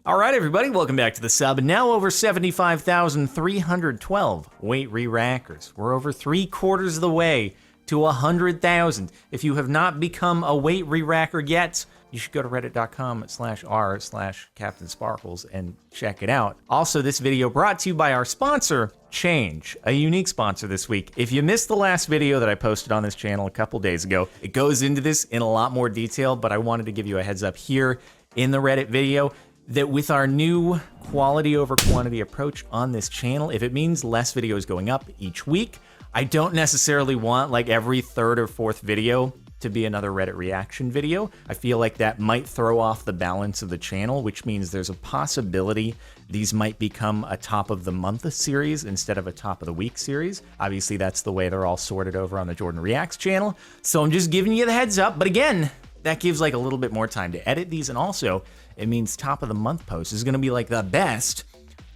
All right, everybody, welcome back to the sub. Now over 75,312 weight re-rackers. We're over 3/4 of the way to 100,000. If you have not become a weight re-racker yet, you should go to reddit.com/r/CaptainSparklez and check it out. Also, this video brought to you by our sponsor, Change, a unique sponsor this week. If you missed the last video that I posted on this channel a couple days ago, it goes into this in a lot more detail, but I wanted to give you a heads up here in the Reddit video that with our new quality over quantity approach on this channel, if it means less videos going up each week, I don't necessarily want like every third or fourth video to be another Reddit reaction video. I feel like that might throw off the balance of the channel, which means there's a possibility these might become a top of the month series instead of a top of the week series. Obviously, that's the way they're all sorted over on the Jordan Reacts channel. So I'm just giving you the heads up. But again, that gives like a little bit more time to edit these. And also it means top of the month post is going to be like the best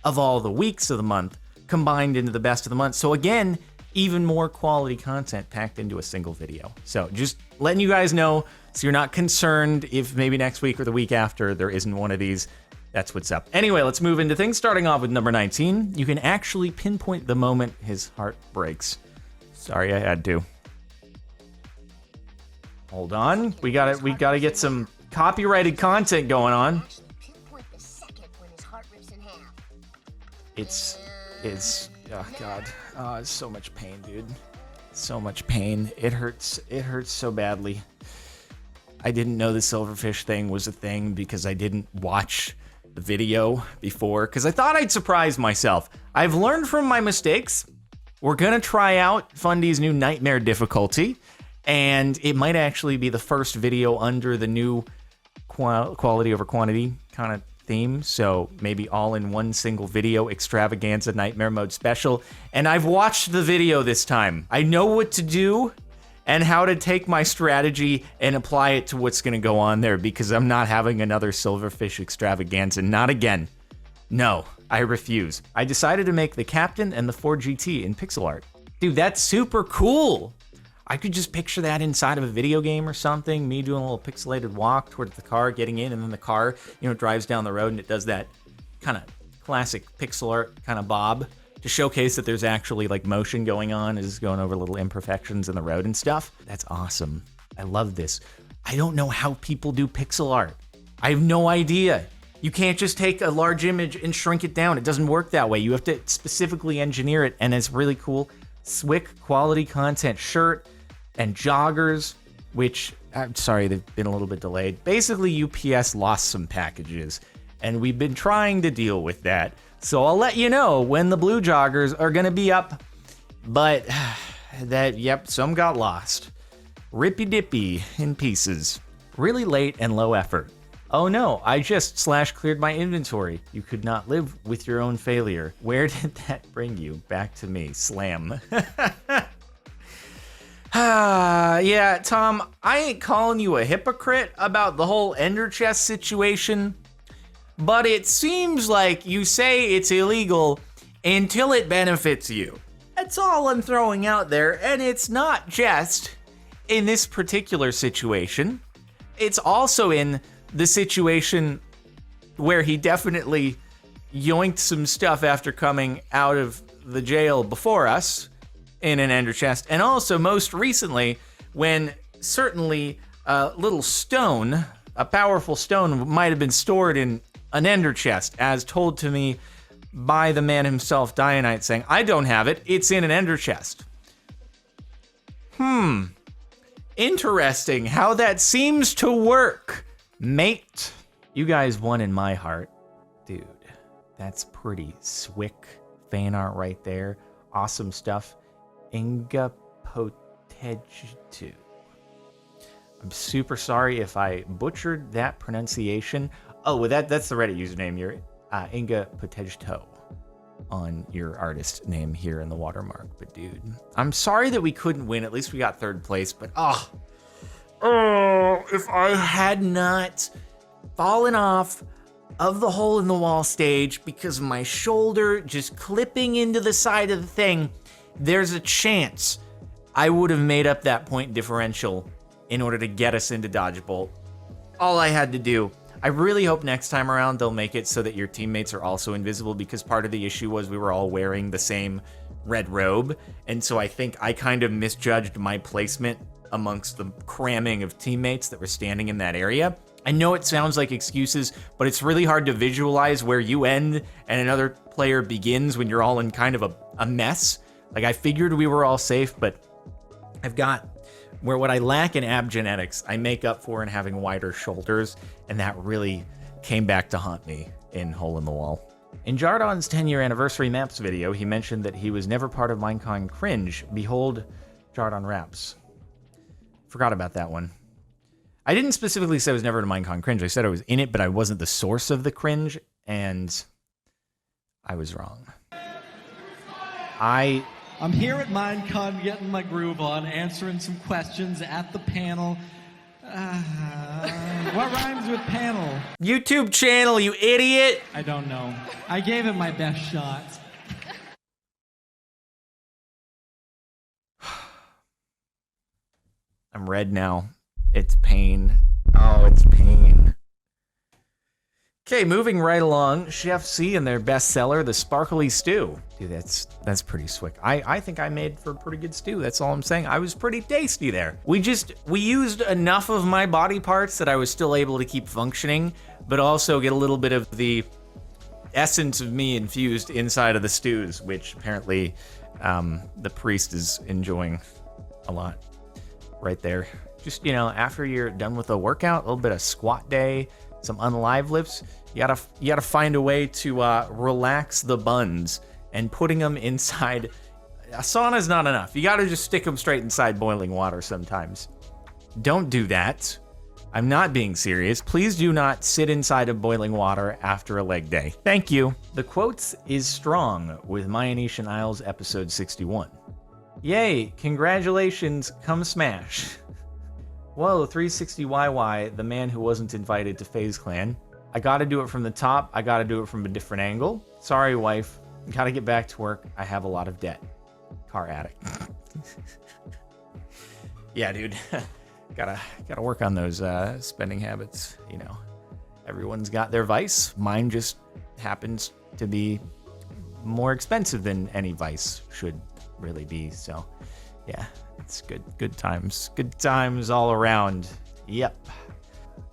of all the weeks of the month combined into the best of the month. So again, even more quality content packed into a single video. So just letting you guys know so you're not concerned if maybe next week or the week after there isn't one of these. That's what's up. Anyway, let's move into things. Starting off with number 19. You can actually pinpoint the moment his heart breaks. Sorry, I had to. Hold on. We gotta get some copyrighted content going on. It's oh god. Oh, it's so much pain, dude. So much pain. It hurts so badly. I didn't know the silverfish thing was a thing because I didn't watch the video before because I thought I'd surprise myself. I've learned from my mistakes. We're gonna try out Fundy's new nightmare difficulty, and it might actually be the first video under the new quality over quantity kind of theme, so maybe all in one single video extravaganza nightmare mode special. And I've watched the video this time. I know what to do and how to take my strategy and apply it to what's gonna go on there because I'm not having another silverfish extravaganza, not again. No, I refuse. I decided to make the Captain and the Ford GT in pixel art. Dude, that's super cool. I could just picture that inside of a video game or something, me doing a little pixelated walk towards the car, getting in, and then the car, drives down the road and it does that kind of classic pixel art kind of bob to showcase that there's actually like motion going on, is going over little imperfections in the road and stuff. That's awesome. I love this. I don't know how people do pixel art. I have no idea. You can't just take a large image and shrink it down. It doesn't work that way. You have to specifically engineer it, and it's really cool. Swick quality content shirt and joggers, which, I'm sorry, they've been a little bit delayed. Basically, UPS lost some packages, and we've been trying to deal with that. So I'll let you know when the blue joggers are gonna be up, but some got lost. Rippy dippy in pieces. Really late and low effort. Oh no, I just /cleared my inventory. You could not live with your own failure. Where did that bring you? Back to me, slam. Yeah, Tom, I ain't calling you a hypocrite about the whole Ender Chest situation, but it seems like you say it's illegal until it benefits you. That's all I'm throwing out there, and it's not just in this particular situation. It's also in the situation where he definitely yoinked some stuff after coming out of the jail before us in an Ender Chest, and also most recently when certainly a little stone, a powerful stone, might have been stored in an Ender Chest, as told to me by the man himself, Dionite, saying, I don't have it, it's in an Ender Chest. Interesting how that seems to work, mate. You guys won in my heart. Dude, that's pretty swick fan art right there. Awesome stuff. Inga Potejtu. I'm super sorry if I butchered that pronunciation. Oh, well, that's the Reddit username. You're Inga Potejto on your artist name here in the watermark. But dude, I'm sorry that we couldn't win. At least we got third place. But if I had not fallen off of the hole in the wall stage because of my shoulder just clipping into the side of the thing, there's a chance I would have made up that point differential in order to get us into Dodge Bolt. All I had to do I really hope next time around they'll make it so that your teammates are also invisible, because part of the issue was we were all wearing the same red robe, and so I think I kind of misjudged my placement amongst the cramming of teammates that were standing in that area. I know it sounds like excuses, but it's really hard to visualize where you end and another player begins when you're all in kind of a mess. Like, I figured we were all safe, but I've got where what I lack in ab genetics, I make up for in having wider shoulders, and that really came back to haunt me in Hole in the Wall. In Jardon's 10-year anniversary maps video, he mentioned that he was never part of Minecon Cringe. Behold, Jardon Raps. Forgot about that one. I didn't specifically say I was never in Minecon Cringe. I said I was in it, but I wasn't the source of the cringe, and I was wrong. I'm here at Minecon getting my groove on, answering some questions at the panel. What rhymes with panel? YouTube channel, you idiot! I don't know. I gave it my best shot. I'm red now. It's pain. Oh, it's pain. Okay, moving right along, Chef C and their bestseller, the Sparkly Stew. Dude, that's pretty slick. I think I made for a pretty good stew. That's all I'm saying. I was pretty tasty there. We used enough of my body parts that I was still able to keep functioning, but also get a little bit of the essence of me infused inside of the stews, which apparently the priest is enjoying a lot right there. Just, you know, after you're done with a workout, a little bit of squat day, some unalive lifts, you gotta find a way to relax the buns, and putting them inside a sauna is not enough. You gotta just stick them straight inside boiling water sometimes. Don't do that. I'm not being serious. Please do not sit inside of boiling water after a leg day. Thank you. The Quotes is Strong with Myanetian Isles episode 61. Yay, congratulations, come smash. Whoa, 360YY, the man who wasn't invited to FaZe Clan. I gotta do it from the top. I gotta do it from a different angle. Sorry, wife. Gotta get back to work. I have a lot of debt. Car addict. Yeah, dude. gotta work on those spending habits. You know, everyone's got their vice. Mine just happens to be more expensive than any vice should really be. So, yeah. It's good times all around. Yep.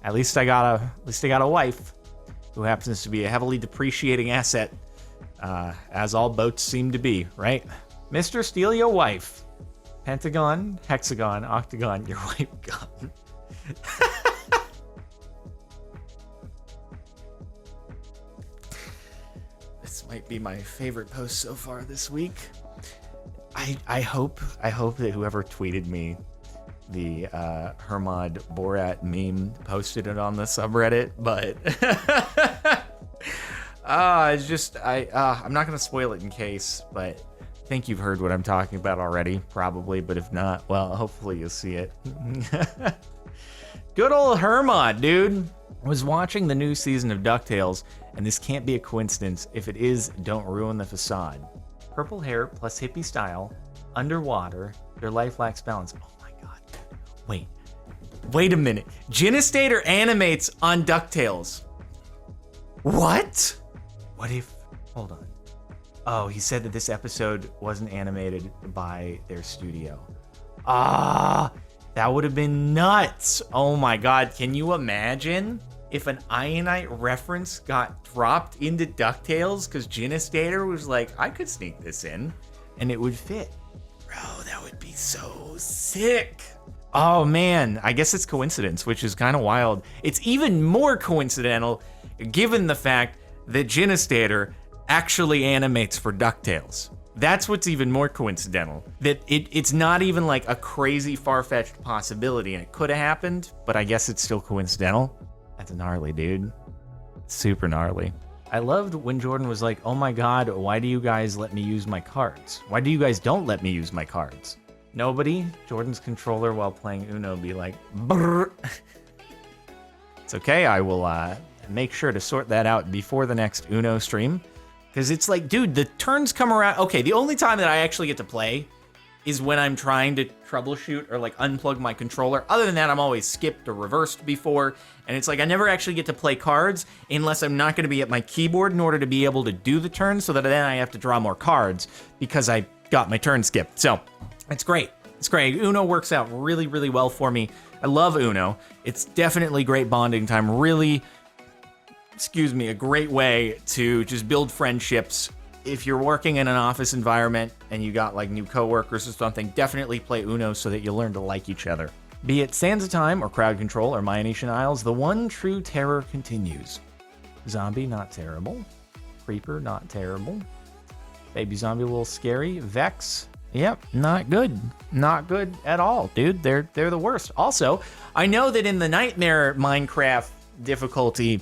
At least I got a wife who happens to be a heavily depreciating asset, as all boats seem to be, right? Mr. Steal Your Wife. Pentagon, hexagon, octagon, your wife gone. This might be my favorite post so far this week. I hope that whoever tweeted me the Hermod Borat meme posted it on the subreddit, but it's just I'm not gonna spoil it in case, but I think you've heard what I'm talking about already, probably, but if not, well, hopefully you'll see it. Good old Hermod, dude. I was watching the new season of DuckTales, and this can't be a coincidence. If it is, don't ruin the facade. Purple hair plus hippie style, underwater, their life lacks balance. Oh my god. Wait a minute. Genistator animates on DuckTales. What? What if, hold on. Oh, he said that this episode wasn't animated by their studio. That would have been nuts. Oh my god, can you imagine if an Ionite reference got dropped into DuckTales because Genistator was like, I could sneak this in and it would fit. Bro, that would be so sick. Oh man, I guess it's coincidence, which is kind of wild. It's even more coincidental given the fact that Genistator actually animates for DuckTales. That's what's even more coincidental. That it's not even like a crazy far-fetched possibility, and it could have happened, but I guess it's still coincidental. That's gnarly, dude. Super gnarly. I loved when Jordan was like, oh my god, why do you guys let me use my cards? Why do you guys don't let me use my cards? Nobody, Jordan's controller while playing Uno be like, brrr. It's okay, I will make sure to sort that out before the next Uno stream. Because it's like, dude, the turns come around. Okay, the only time that I actually get to play is when I'm trying to troubleshoot or like unplug my controller. Other than that, I'm always skipped or reversed before. And it's like I never actually get to play cards unless I'm not going to be at my keyboard in order to be able to do the turn, so that then I have to draw more cards because I got my turn skipped. So it's great. It's great. Uno works out really, really well for me. I love Uno. It's definitely great bonding time. Really, a great way to just build friendships. If you're working in an office environment and you got like new coworkers or something, definitely play Uno so that you'll learn to like each other. Be it Sands of Time or Crowd Control or Mionesian Isles, the one true terror continues. Zombie, not terrible. Creeper, not terrible. Baby zombie, a little scary. Vex, yep, not good. Not good at all, dude. They're the worst. Also, I know that in the Nightmare Minecraft difficulty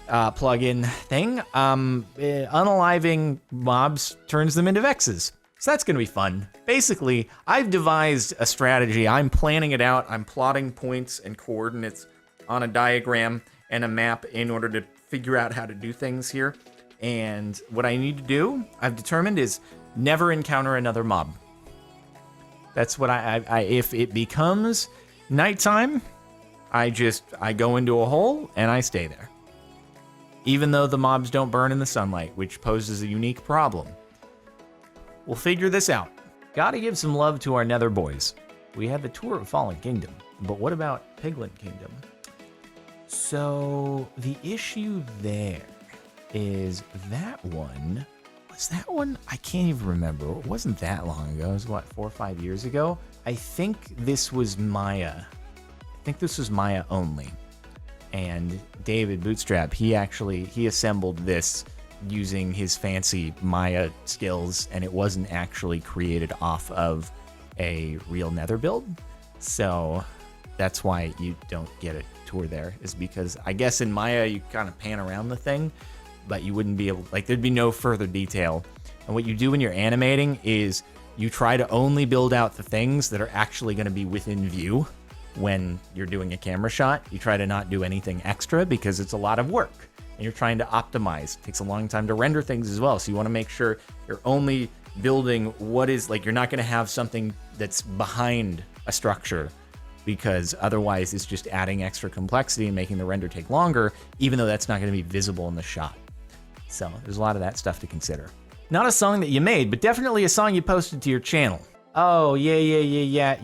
plugin thing, unaliving mobs turns them into Vexes. So that's going to be fun. Basically, I've devised a strategy. I'm planning it out. I'm plotting points and coordinates on a diagram and a map in order to figure out how to do things here. And what I need to do, I've determined, is never encounter another mob. That's what I if it becomes nighttime, I go into a hole and I stay there. Even though the mobs don't burn in the sunlight, which poses a unique problem. We'll figure this out. Gotta give some love to our Nether boys. We had the tour of Fallen Kingdom, but what about Piglin Kingdom? So the issue there is that one, was that one? I can't even remember. It wasn't that long ago. It was what, 4 or 5 years ago? I think this was Maya. Maya only. And David Bootstrap, he assembled this using his fancy Maya skills, and it wasn't actually created off of a real Nether build. So that's why you don't get a tour there, is because I guess in Maya you kind of pan around the thing, but you wouldn't be able, like, there'd be no further detail. And what you do when you're animating is you try to only build out the things that are actually going to be within view. When you're doing a camera shot, you try to not do anything extra because it's a lot of work and you're trying to optimize. It takes a long time to render things as well. So you want to make sure you're only building what is, like, you're not going to have something that's behind a structure, because otherwise it's just adding extra complexity and making the render take longer, even though that's not going to be visible in the shot. So there's a lot of that stuff to consider. Not a song that you made, but definitely a song you posted to your channel. Oh, yeah.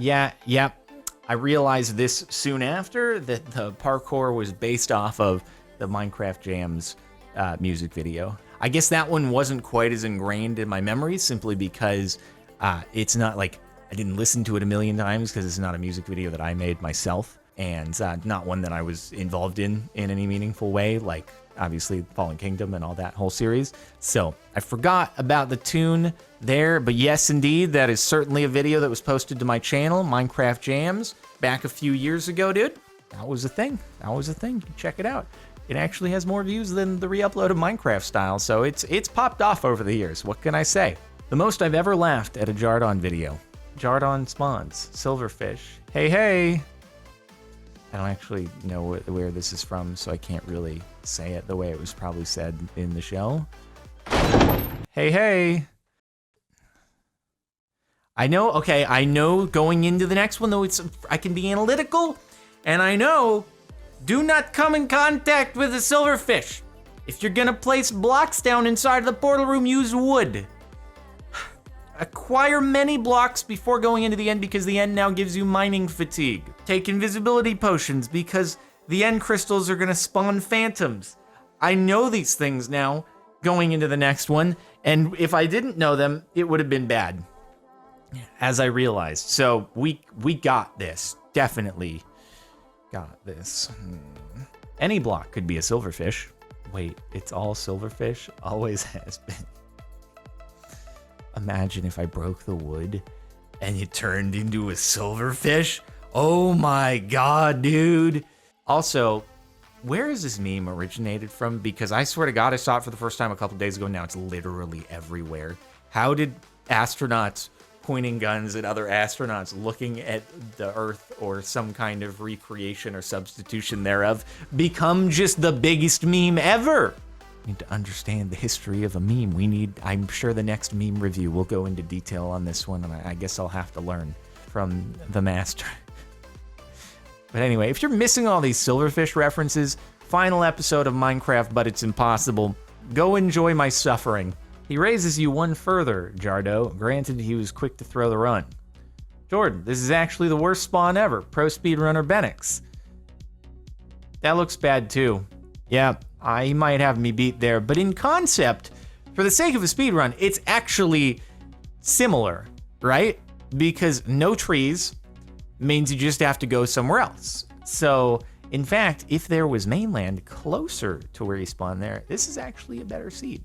I realized this soon after that the parkour was based off of the Minecraft Jams music video. I guess that one wasn't quite as ingrained in my memory, simply because it's not like I didn't listen to it a million times, because it's not a music video that I made myself, and not one that I was involved in any meaningful way, like obviously Fallen Kingdom and all that whole series. So I forgot about the tune there, but yes, indeed, that is certainly a video that was posted to my channel, Minecraft Jams, back a few years ago, dude. That was a thing. Check it out. It actually has more views than the re-upload of Minecraft Style, so it's popped off over the years. What can I say? The most I've ever laughed at a Jardon video. Jardon spawns, silverfish. Hey. I don't actually know where this is from, so I can't really say it the way it was probably said in the show. Hey. I know going into the next one, though, I can be analytical, and I know, do not come in contact with a silverfish. If you're gonna place blocks down inside the portal room, use wood. Acquire many blocks before going into the end, because the end now gives you mining fatigue. Take invisibility potions, because the end crystals are gonna spawn phantoms. I know these things now, going into the next one, and if I didn't know them, it would have been bad, as I realized. So we got this, definitely got this. Any block could be a silverfish. Wait, it's all silverfish? Always has been. Imagine if I broke the wood and it turned into a silverfish. Oh my god, dude. Also, where is this meme originated from? Because I swear to god, I saw it for the first time a couple days ago. Now it's literally everywhere. How did astronauts pointing guns at other astronauts looking at the Earth, or some kind of recreation or substitution thereof, become just the biggest meme ever? We need to understand the history of a meme. I'm sure the next meme review will go into detail on this one, and I guess I'll have to learn from the master. But anyway, if you're missing all these Silverfish references, final episode of Minecraft But It's Impossible, go enjoy my suffering. He raises you one further, Jardo. Granted, he was quick to throw the run. Jordan, this is actually the worst spawn ever. Pro speedrunner Benix. That looks bad too. Yeah, he might have me beat there, but in concept, for the sake of a speedrun, it's actually similar, right? Because no trees means you just have to go somewhere else. So, in fact, if there was mainland closer to where you spawn there, this is actually a better seed.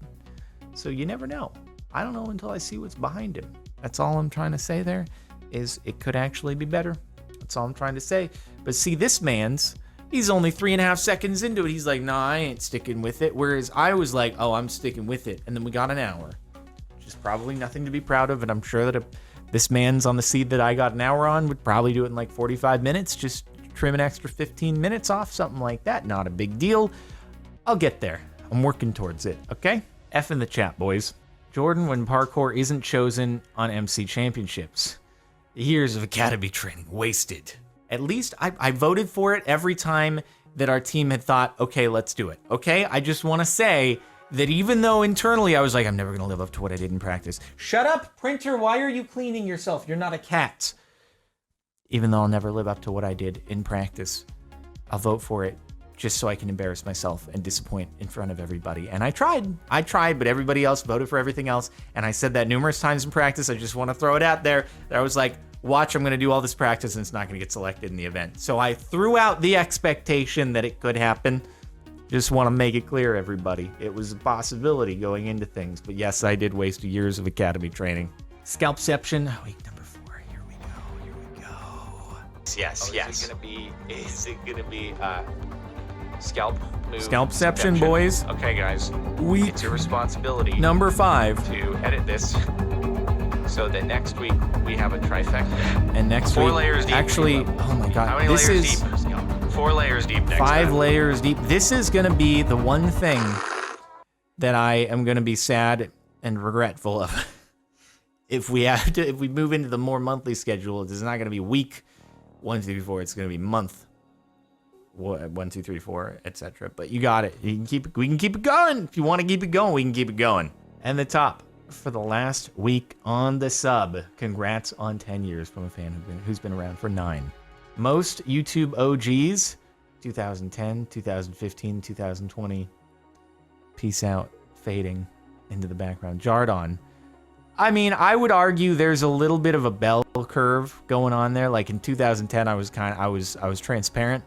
So you never know. I don't know until I see what's behind him. That's all I'm trying to say there, is it could actually be better. That's all I'm trying to say. But see, this man's, he's only 3.5 seconds into it. He's like, nah, I ain't sticking with it. Whereas I was like, oh, I'm sticking with it. And then we got an hour, which is probably nothing to be proud of. And I'm sure that this man's on the seed that I got an hour on would probably do it in like 45 minutes. Just trim an extra 15 minutes off, something like that. Not a big deal. I'll get there. I'm working towards it, okay? F in the chat, boys. Jordan, when parkour isn't chosen on MC Championships. Years of academy training wasted. At least I voted for it every time that our team had thought, okay, let's do it. Okay, I just want to say that even though internally I was like, I'm never going to live up to what I did in practice. Shut up, printer. Why are you cleaning yourself? You're not a cat. Even though I'll never live up to what I did in practice, I'll vote for it just so I can embarrass myself and disappoint in front of everybody. And I tried, but everybody else voted for everything else. And I said that numerous times in practice. I just want to throw it out there. That I was like, watch, I'm going to do all this practice and it's not going to get selected in the event. So I threw out the expectation that it could happen. Just want to make it clear, everybody. It was a possibility going into things. But yes, I did waste years of academy training. Scalpception, week number 4. Here we go. Yes. Is it going to be scalp move? Scalpception, boys. Okay, guys. It's your responsibility Number 5. to edit this so that next week we have a trifecta. And next 4 week, layers deep. actually, oh my god, How many this layers is deep? 4 layers deep next 5 time. layers deep. This is gonna be the one thing that I am gonna be sad and regretful of. If we move into the more monthly schedule, it's not gonna be week 1, 2, 3, 4. It's gonna be month 1, 2, 3, 4, etc. But you got it. We can keep it going. If you want to keep it going, we can keep it going. And the top for the last week on the sub. Congrats on 10 years from a fan who's been around for 9. Most YouTube OGs, 2010, 2015, 2020. Peace out, fading into the background. Jardon. I mean, I would argue there's a little bit of a bell curve going on there. Like in 2010, I was transparent.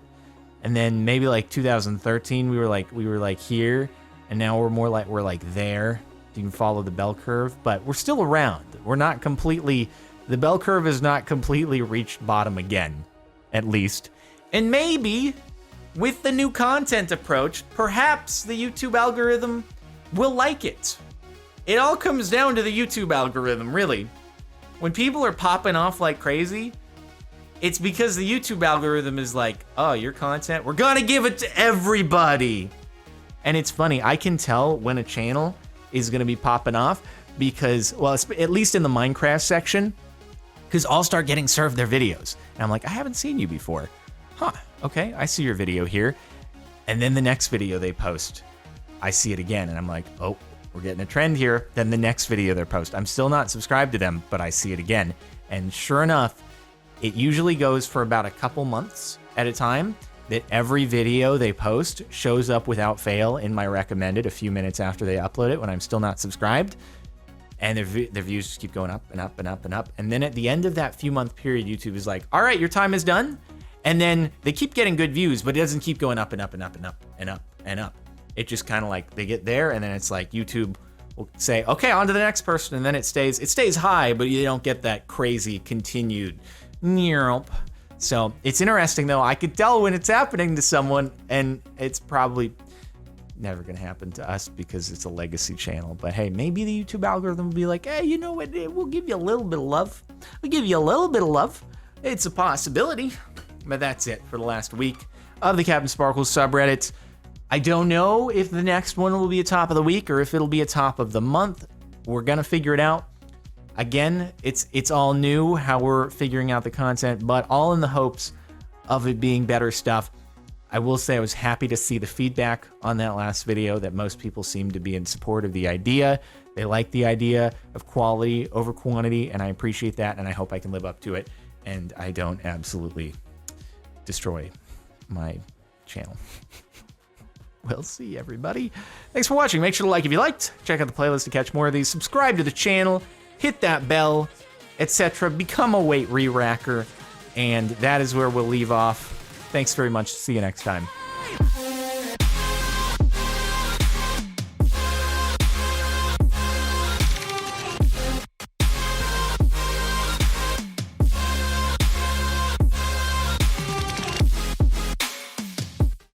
And then maybe like 2013, we were like here, and now we're like there. You can follow the bell curve, but we're still around. We're not completely, the bell curve has not completely reached bottom again, at least. And maybe with the new content approach, perhaps the YouTube algorithm will like it. It all comes down to the YouTube algorithm, really. When people are popping off like crazy, it's because the YouTube algorithm is like, oh, your content, we're gonna give it to everybody. And it's funny, I can tell when a channel is gonna be popping off because, well, at least in the Minecraft section, because I'll start getting served their videos. And I'm like, I haven't seen you before. Huh, okay, I see your video here. And then the next video they post, I see it again, and I'm like, oh, we're getting a trend here. Then the next video they post, I'm still not subscribed to them, but I see it again. And sure enough, it usually goes for about a couple months at a time that every video they post shows up without fail in my recommended a few minutes after they upload it when I'm still not subscribed. And their views just keep going up and up and up and up. And then at the end of that few month period, YouTube is like, all right, your time is done. And then they keep getting good views, but it doesn't keep going up and up and up and up and up and up. It just kind of like they get there, and then it's like YouTube will say, okay, on to the next person. And then it stays high, but you don't get that crazy continued. So it's interesting though. I could tell when it's happening to someone, and it's probably never gonna happen to us because it's a legacy channel. But hey, maybe the YouTube algorithm will be like, hey, you know what? We'll give you a little bit of love. We'll give you a little bit of love. It's a possibility. But that's it for the last week of the Captain Sparkles subreddit. I don't know if the next one will be a top of the week or if it'll be a top of the month. We're gonna figure it out. Again, it's all new how we're figuring out the content, but all in the hopes of it being better stuff. I will say I was happy to see the feedback on that last video, that most people seem to be in support of the idea. They like the idea of quality over quantity, and I appreciate that, and I hope I can live up to it, and I don't absolutely destroy my channel. We'll see, everybody. Thanks for watching. Make sure to like if you liked. Check out the playlist to catch more of these. Subscribe to the channel. Hit that bell, etc. Become a weight re-racker. And that is where we'll leave off. Thanks very much. See you next time.